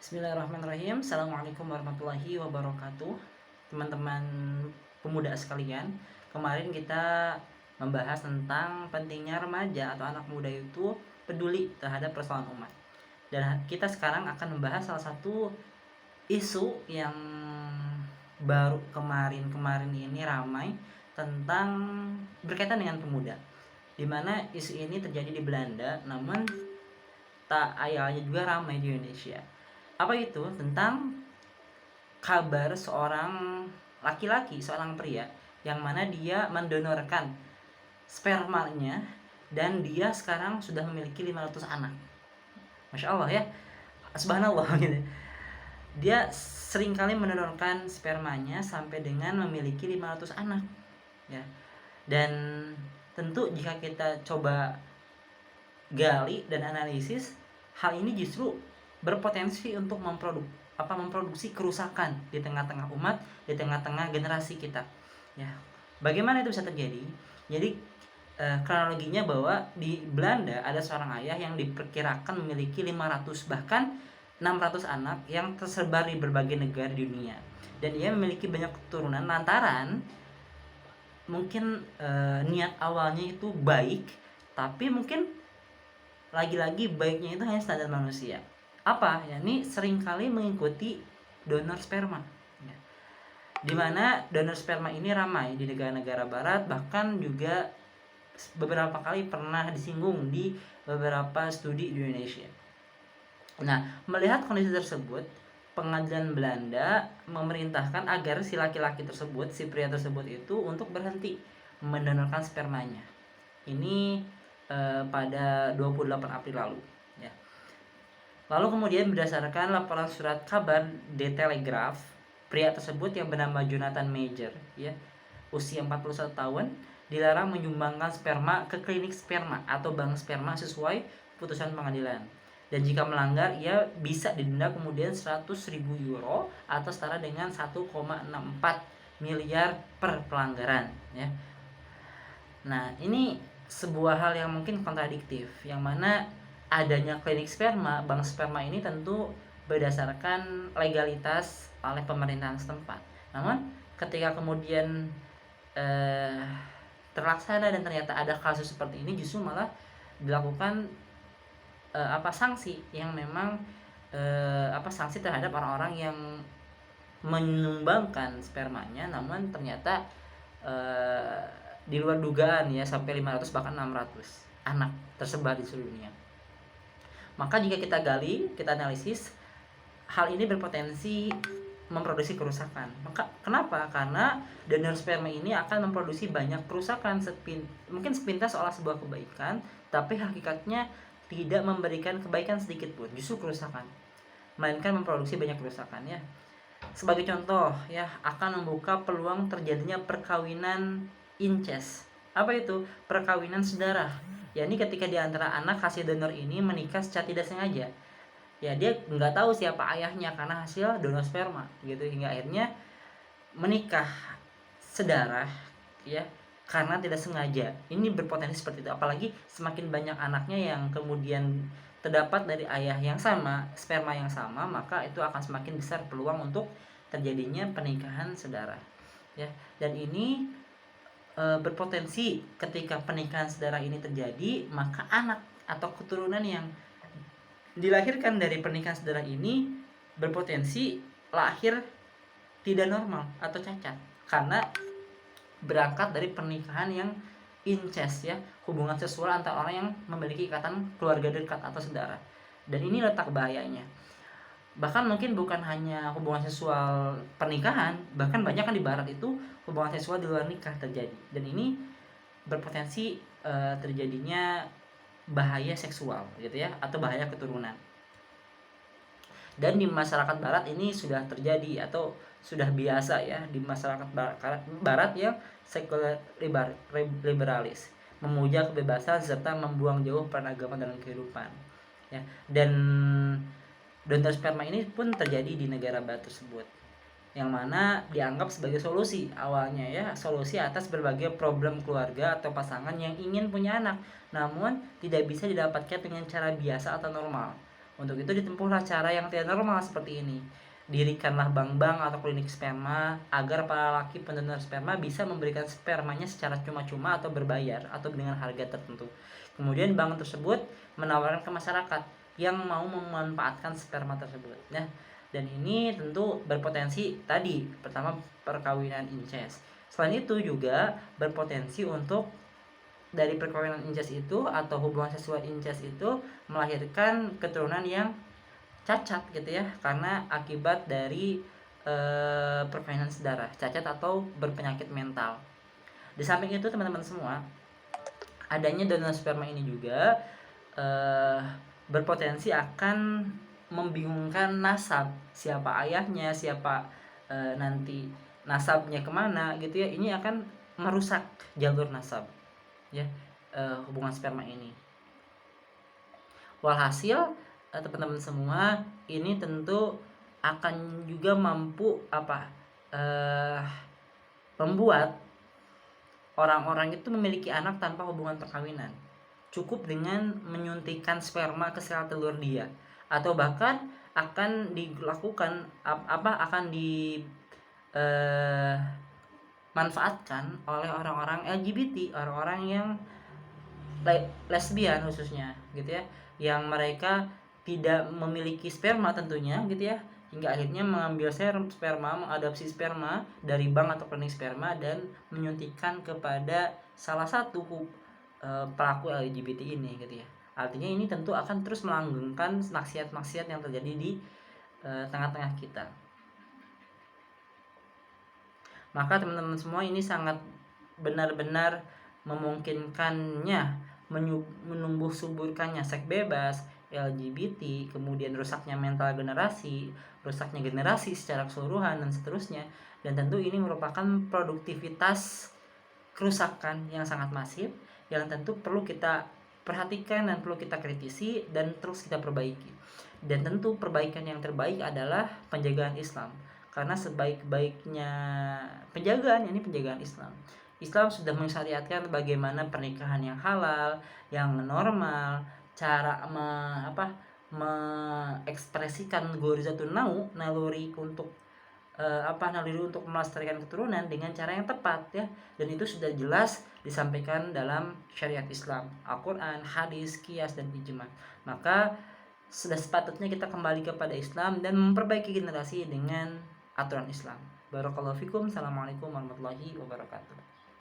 Bismillahirrahmanirrahim. Assalamualaikum warahmatullahi wabarakatuh. Teman-teman pemuda sekalian, kemarin kita membahas tentang pentingnya remaja atau anak muda itu peduli terhadap persoalan umat. Dan kita sekarang akan membahas salah satu isu yang baru kemarin ini ramai tentang berkaitan dengan pemuda. Di mana isu ini terjadi di Belanda, namun tak ayalnya juga ramai di Indonesia. Apa itu? Tentang kabar seorang laki-laki, seorang pria yang mana dia mendonorkan spermanya dan dia sekarang sudah memiliki 500 anak. Masya Allah ya, subhanallah gitu. Dia seringkali mendonorkan spermanya sampai dengan memiliki 500 anak ya. Dan tentu jika kita coba gali dan analisis, hal ini justru berpotensi untuk memproduksi kerusakan di tengah-tengah umat, di tengah-tengah generasi kita. Ya, bagaimana itu bisa terjadi? Jadi kronologinya bahwa di Belanda ada seorang ayah yang diperkirakan memiliki 500 bahkan 600 anak yang tersebar di berbagai negara di dunia. Dan ia memiliki banyak keturunan lantaran mungkin niat awalnya itu baik, tapi mungkin lagi-lagi baiknya itu hanya standar manusia. Apa? Ya, ini seringkali mengikuti donor sperma. Ya. Dimana donor sperma ini ramai di negara-negara barat, bahkan juga beberapa kali pernah disinggung di beberapa studi di Indonesia. Nah, melihat kondisi tersebut, pengadilan Belanda memerintahkan agar si laki-laki tersebut, si pria tersebut itu untuk berhenti mendonorkan spermanya. Ini pada 28 April lalu ya. Lalu kemudian berdasarkan laporan surat kabar The Telegraph, pria tersebut yang bernama Jonathan Major ya, usia 41 tahun, dilarang menyumbangkan sperma ke klinik sperma atau bank sperma sesuai putusan pengadilan. Dan jika melanggar, ia bisa didenda kemudian 100.000 euro atau setara dengan 1,64 miliar per pelanggaran ya. Nah, ini sebuah hal yang mungkin kontradiktif, yang mana adanya klinik sperma, bank sperma ini tentu berdasarkan legalitas oleh pemerintahan setempat. Namun ketika kemudian terlaksana dan ternyata ada kasus seperti ini, justru malah dilakukan sanksi yang memang sanksi terhadap orang-orang yang menyumbangkan spermanya, namun ternyata di luar dugaan ya, sampai 500 bahkan 600 anak tersebar di seluruh dunia. Maka jika kita gali, kita analisis, hal ini berpotensi memproduksi kerusakan. Maka kenapa? Karena donor sperma ini akan memproduksi banyak kerusakan, mungkin sepintas seolah sebuah kebaikan, tapi hakikatnya tidak memberikan kebaikan sedikit pun, justru kerusakan, melainkan memproduksi banyak kerusakan ya. Sebagai contoh ya, akan membuka peluang terjadinya perkawinan incest. Apa itu? Perkawinan sedarah. Ya, ini ketika di antara anak hasil donor ini menikah secara tidak sengaja. Ya, dia nggak tahu siapa ayahnya karena hasil donor sperma gitu, hingga akhirnya menikah sedarah ya karena tidak sengaja. Ini berpotensi seperti itu. Apalagi semakin banyak anaknya yang kemudian terdapat dari ayah yang sama, sperma yang sama, maka itu akan semakin besar peluang untuk terjadinya pernikahan sedarah ya. Dan ini berpotensi ketika pernikahan saudara ini terjadi, maka anak atau keturunan yang dilahirkan dari pernikahan saudara ini berpotensi lahir tidak normal atau cacat karena berangkat dari pernikahan yang incest ya, hubungan seksual antara orang yang memiliki ikatan keluarga dekat atau saudara. Dan ini letak bahayanya. Bahkan mungkin bukan hanya hubungan seksual pernikahan, bahkan banyak kan di barat itu hubungan seksual di luar nikah terjadi. Dan ini berpotensi terjadinya bahaya seksual gitu ya, atau bahaya keturunan. Dan di masyarakat barat ini sudah terjadi atau sudah biasa ya, di masyarakat barat yang sekuler liberalis, memuja kebebasan serta membuang jauh peran agama dalam kehidupan ya. Dan donor sperma ini pun terjadi di negara barat tersebut, yang mana dianggap sebagai solusi awalnya ya, solusi atas berbagai problem keluarga atau pasangan yang ingin punya anak namun tidak bisa didapatkan dengan cara biasa atau normal. Untuk itu ditempuhlah cara yang tidak normal seperti ini. Dirikanlah bank-bank atau klinik sperma agar para laki pendonor sperma bisa memberikan spermanya secara cuma-cuma atau berbayar atau dengan harga tertentu. Kemudian bank tersebut menawarkan ke masyarakat yang mau memanfaatkan sperma tersebut. Nah, dan ini tentu berpotensi tadi pertama perkawinan incest. Selain itu juga berpotensi untuk dari perkawinan incest itu atau hubungan seksual incest itu melahirkan keturunan yang cacat gitu ya, karena akibat dari perkawinan sedara, cacat atau berpenyakit mental. Di samping itu teman-teman semua, adanya donor sperma ini juga berpotensi akan membingungkan nasab, siapa ayahnya, siapa nanti nasabnya kemana gitu ya. Ini akan merusak jalur nasab ya, hubungan sperma ini. Walhasil teman-teman semua, ini tentu akan juga mampu membuat orang-orang itu memiliki anak tanpa hubungan perkawinan. Cukup dengan menyuntikkan sperma ke sel telur dia, atau bahkan akan dilakukan akan manfaatkan oleh orang-orang LGBT, orang-orang yang lesbian khususnya gitu ya, yang mereka tidak memiliki sperma tentunya gitu ya, hingga akhirnya mengambil sperma, mengadopsi sperma dari bank atau klinik sperma dan menyuntikkan kepada salah satu pelaku LGBT ini gitu ya. Artinya ini tentu akan terus melanggengkan maksiat-maksiat yang terjadi di tengah-tengah kita. Maka teman-teman semua, ini sangat benar-benar memungkinkannya menumbuh suburkannya seks bebas, LGBT, kemudian rusaknya mental generasi, rusaknya generasi secara keseluruhan dan seterusnya. Dan tentu ini merupakan produktivitas kerusakan yang sangat masif yang tentu perlu kita perhatikan dan perlu kita kritisi dan terus kita perbaiki. Dan tentu perbaikan yang terbaik adalah penjagaan Islam, karena sebaik-baiknya penjagaan ini penjagaan Islam. Islam sudah mensyariatkan bagaimana pernikahan yang halal, yang normal, cara mengekspresikan gorizatun naluri untuk naluri untuk melestarikan keturunan dengan cara yang tepat ya. Dan itu sudah jelas disampaikan dalam syariat Islam, Al-Quran, hadis, qiyas, dan ijma. Maka sudah sepatutnya kita kembali kepada Islam dan memperbaiki generasi dengan aturan Islam. Barakallahu fikum. Assalamualaikum warahmatullahi wabarakatuh.